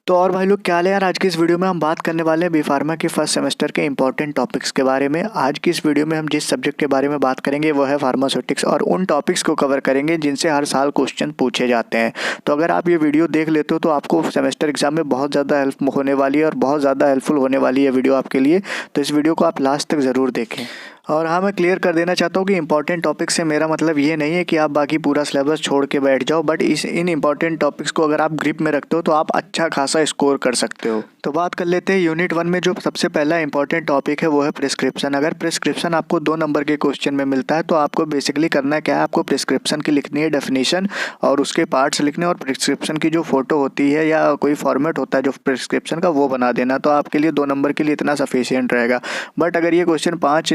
तो और भाई लोग क्या हाल है यार। आज की इस वीडियो में हम बात करने वाले हैं बी फार्मा के फर्स्ट सेमेस्टर के इंपॉर्टेंट टॉपिक्स के बारे में। आज की इस वीडियो में हम जिस सब्जेक्ट के बारे में बात करेंगे वो है फार्मास्यूटिक्स, और उन टॉपिक्स को कवर करेंगे जिनसे हर साल क्वेश्चन पूछे जाते हैं। तो अगर आप ये वीडियो देख लेते हो तो आपको सेमेस्टर एग्जाम में बहुत ज़्यादा हेल्प होने वाली है और बहुत ज़्यादा हेल्पफुल होने वाली है वीडियो आपके लिए। तो इस वीडियो को आप लास्ट तक ज़रूर देखें। और हाँ, मैं क्लियर कर देना चाहता हूँ कि इंपॉर्टेंट टॉपिक से मेरा मतलब ये नहीं है कि आप बाकी पूरा सिलेबस छोड़ के बैठ जाओ, बट इन इंपॉर्टेंट टॉपिक्स को अगर आप ग्रिप में रखते हो तो आप अच्छा खासा स्कोर कर सकते हो। तो बात कर लेते हैं यूनिट 1 में जो सबसे पहला इंपॉर्टेंट टॉपिक है वो है प्रिस्क्रिप्शन। अगर प्रिस्क्रिप्शन आपको 2 नंबर के क्वेश्चन में मिलता है तो आपको बेसिकली करना क्या है, आपको प्रिस्क्रिप्शन की लिखनी है डेफिनेशन और उसके पार्ट्स लिखने, और प्रिस्क्रिप्शन की जो फोटो होती है या कोई फॉर्मेट होता है जो प्रिस्क्रिप्शन का वो बना देना। तो आपके लिए 2 नंबर के लिए इतना सफिशियंट रहेगा। बट अगर ये क्वेश्चन 5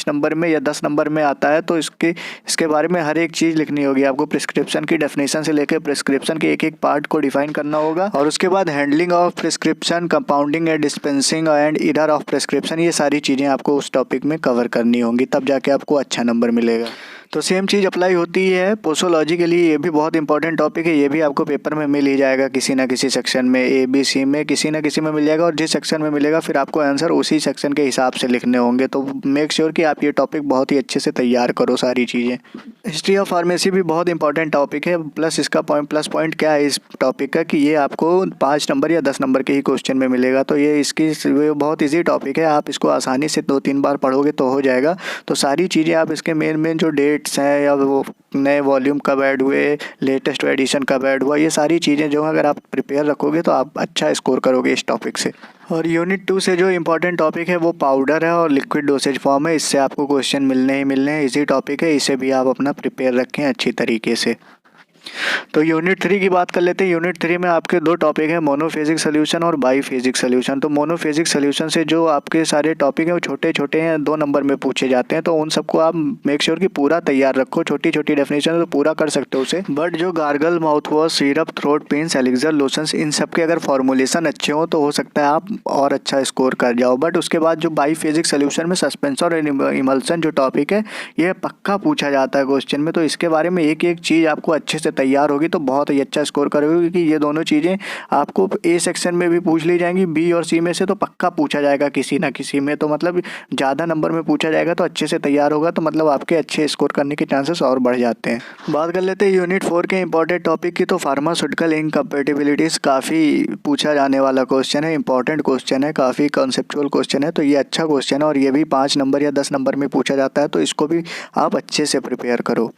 नंबर में या 10 नंबर में आता है तो इसके बारे में हर एक चीज़ लिखनी होगी आपको। प्रिस्क्रिप्शन की डेफिनेशन से लेकर प्रिस्क्रिप्शन के एक एक पार्ट को डिफाइन करना होगा, और उसके बाद handling of prescription, compounding and dispensing and error of prescription, ये सारी चीज़ें आपको उस टॉपिक में कवर करनी होंगी, तब जाके आपको अच्छा नंबर मिलेगा। तो सेम चीज़ अप्लाई होती है पोसोलॉजी के लिए। ये भी बहुत इंपॉर्टेंट टॉपिक है, ये भी आपको पेपर में मिल ही जाएगा किसी ना किसी सेक्शन में, ABC में किसी ना किसी में मिल जाएगा, और जिस सेक्शन में मिलेगा फिर आपको आंसर उसी सेक्शन के हिसाब से लिखने होंगे। तो मेक श्योर कि आप ये टॉपिक बहुत ही अच्छे से तैयार करो सारी चीज़ें। हिस्ट्री ऑफ फार्मेसी भी बहुत इंपॉर्टेंट टॉपिक है, प्लस इसका प्लस पॉइंट क्या है इस टॉपिक का कि ये आपको 5 नंबर या 10 नंबर के ही क्वेश्चन में मिलेगा। तो ये बहुत ईजी टॉपिक है, आप इसको आसानी से 2-3 बार पढ़ोगे तो हो जाएगा। तो सारी चीज़ें आप इसके मेन जो डेट्स हैं या वो नए वॉल्यूम कब ऐड हुए, लेटेस्ट एडिशन कब ऐड हुआ, ये सारी चीज़ें जो अगर आप प्रिपेयर रखोगे तो आप अच्छा स्कोर करोगे इस टॉपिक से। और यूनिट 2 से जो इंपॉर्टेंट टॉपिक है वो पाउडर है और लिक्विड डोसेज फॉर्म है। इससे आपको क्वेश्चन मिलने ही मिलने हैं, इजी टॉपिक है, इसे भी आप अपना प्रिपेयर रखें अच्छी तरीके से। तो यूनिट 3 की बात कर लेते हैं। यूनिट 3 में आपके 2 टॉपिक हैं, मोनोफेजिक सोल्यूशन और बाईफेजिक सोल्यूशन। तो मोनोफेजिक सोल्यूशन से जो आपके सारे टॉपिक हैं वो छोटे छोटे हैं, 2 नंबर में पूछे जाते हैं। तो उन सबको आप मेक श्योर कि पूरा तैयार रखो। छोटी छोटी डेफिनेशन तो पूरा कर सकते हो उसे, बट जो gargle, mouth wash, syrup, throat paints, elixir, lotions, इन सब के अगर फॉर्मुलेशन अच्छे हो तो हो सकता है आप और अच्छा स्कोर कर जाओ। बट उसके बाद जो बाईफेजिक सोल्यूशन में सस्पेंशन और इमल्सन जो टॉपिक है ये पक्का पूछा जाता है क्वेश्चन में। तो इसके बारे में एक एक चीज़ आपको अच्छे से तैयार होगी तो बहुत ही अच्छा स्कोर करोगे, क्योंकि ये दोनों चीज़ें आपको ए सेक्शन में भी पूछ ली जाएंगी, बी और सी में से तो पक्का पूछा जाएगा किसी ना किसी में। तो मतलब ज़्यादा नंबर में पूछा जाएगा तो अच्छे से तैयार होगा तो मतलब आपके अच्छे स्कोर करने के चांसेस और बढ़ जाते हैं। बात कर लेते हैं यूनिट 4 के इंपॉर्टेंट टॉपिक की। तो फार्मास्यूटिकल इनकम्पेटिबिलिटीज़ काफ़ी पूछा जाने वाला क्वेश्चन है, इंपॉर्टेंट क्वेश्चन है, काफ़ी कॉन्सेप्चुअल क्वेश्चन है। तो ये अच्छा क्वेश्चन है और ये भी 5 नंबर या 10 नंबर में पूछा जाता है, तो इसको भी आप अच्छे से प्रिपेयर करो।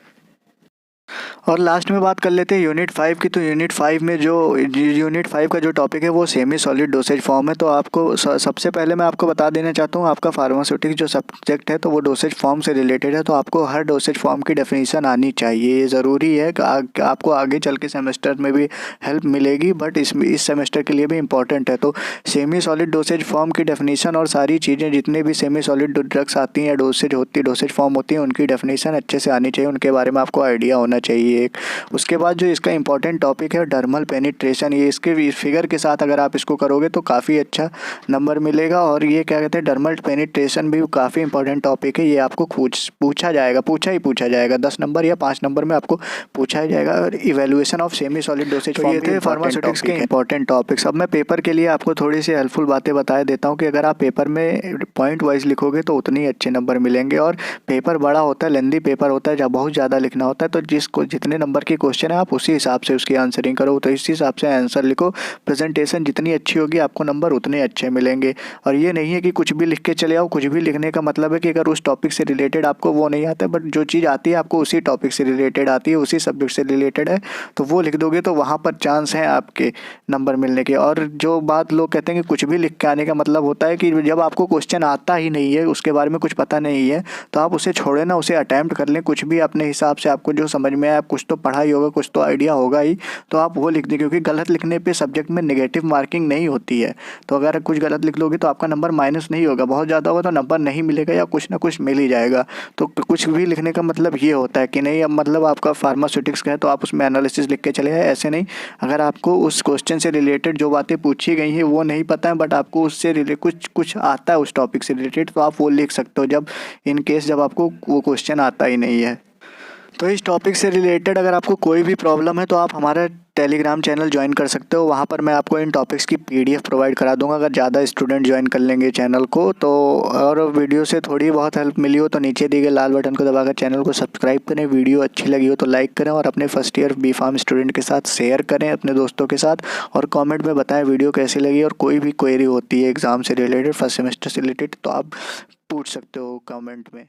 और लास्ट में बात कर लेते हैं यूनिट 5 की। तो यूनिट 5 का जो टॉपिक है वो सेमी सॉलिड डोसेज फॉर्म है। तो आपको सबसे पहले मैं आपको बता देना चाहता हूँ, आपका फार्मास्यूटिक्स जो सब्जेक्ट है तो वो डोसेज फॉर्म से रिलेटेड है, तो आपको हर डोसेज फॉर्म की डेफिनेशन आनी चाहिए। ये ज़रूरी है कि आपको आगे चल के सेमेस्टर में भी हेल्प मिलेगी, बट इस सेमेस्टर के लिए भी इम्पॉर्टेंट है। तो सेमी सॉलिड डोसेज फॉर्म की डेफिनेशन और सारी चीज़ें जितने भी सेमी सॉलिड ड्रग्स आती हैं या डोसेज फॉर्म होती हैं उनकी डेफिनेशन अच्छे से आनी चाहिए, उनके बारे में आपको आइडिया होना चाहिए एक। उसके बाद जो इसका इंपॉर्टेंट टॉपिक है डर्मल पेनिट्रेशन, ये इसके फिगर के साथ अगर आप इसको करोगे तो काफ़ी अच्छा नंबर मिलेगा। और ये क्या कहते हैं, डर्मल पेनिट्रेशन भी काफ़ी इंपॉर्टेंट टॉपिक है, ये आपको पूछा जाएगा 10 नंबर या 5 नंबर में आपको पूछा ही जाएगा। और evaluation of semi solid dosage form, ये थे फार्मास्यूटिक्स के इंपॉर्टेंट टॉपिक्स। अब मैं पेपर के लिए आपको थोड़ी सी हेल्पफुल बातें बता देता हूँ कि अगर आप पेपर में पॉइंट वाइज लिखोगे तो उतने ही अच्छे नंबर मिलेंगे। और पेपर बड़ा होता है, लेंदी पेपर होता है, जब बहुत ज़्यादा लिखना होता है, तो जितने नंबर के क्वेश्चन है आप उसी हिसाब से उसकी आंसरिंग करो, तो इसी हिसाब से आंसर लिखो। प्रेजेंटेशन जितनी अच्छी होगी आपको नंबर उतने अच्छे मिलेंगे। और ये नहीं है कि कुछ भी लिख के चले आओ। कुछ भी लिखने का मतलब है कि अगर उस टॉपिक से रिलेटेड आपको वो नहीं आता है, बट जो चीज़ आती है आपको उसी टॉपिक से रिलेटेड आती है, उसी सब्जेक्ट से रिलेटेड है, तो वो लिख दोगे तो वहाँ पर चांस हैं आपके नंबर मिलने के। और जो बात लोग कहते हैं कि कुछ भी लिख के आने का मतलब होता है कि जब आपको क्वेश्चन आता ही नहीं है, उसके बारे में कुछ पता नहीं है, तो आप उसे छोड़े ना, उसे अटैम्प्ट कर लें, कुछ भी अपने हिसाब से आपको जो समझ में आए, कुछ तो पढ़ा ही होगा, कुछ तो आइडिया होगा ही, तो आप वो लिख दें, क्योंकि गलत लिखने पे सब्जेक्ट में नेगेटिव मार्किंग नहीं होती है। तो अगर कुछ गलत लिख लोगे तो आपका नंबर माइनस नहीं होगा, बहुत ज़्यादा होगा तो नंबर नहीं मिलेगा या कुछ ना कुछ मिल ही जाएगा। तो कुछ भी लिखने का मतलब ये होता है कि नहीं, अब मतलब आपका फार्मास्यूटिक्स का है तो आप उसमें एनालिसिस लिख के चले आए, ऐसे नहीं। अगर आपको उस क्वेश्चन से रिलेटेड जो बातें पूछी गई हैं वो नहीं पता है, बट आपको उससे कुछ आता है उस टॉपिक से रिलेटेड, तो आप वो लिख सकते हो जब इन केस जब आपको वो क्वेश्चन आता ही नहीं है। तो इस टॉपिक से रिलेटेड अगर आपको कोई भी प्रॉब्लम है तो आप हमारा टेलीग्राम चैनल ज्वाइन कर सकते हो। वहाँ पर मैं आपको इन टॉपिक्स की PDF प्रोवाइड करा दूंगा अगर ज़्यादा स्टूडेंट ज्वाइन कर लेंगे चैनल को तो। और वीडियो से थोड़ी बहुत हेल्प मिली हो तो नीचे दिए गए लाल बटन को दबाकर चैनल को सब्सक्राइब करें। वीडियो अच्छी लगी हो तो लाइक करें और अपने फर्स्ट ईयर B.Pharm स्टूडेंट के साथ शेयर करें, अपने दोस्तों के साथ। और कॉमेंट में बताएं वीडियो कैसी लगी। और कोई भी क्वेरी होती है एग्ज़ाम से रिलेटेड, फर्स्ट सेमेस्टर से रिलेटेड, तो आप पूछ सकते हो कमेंट में।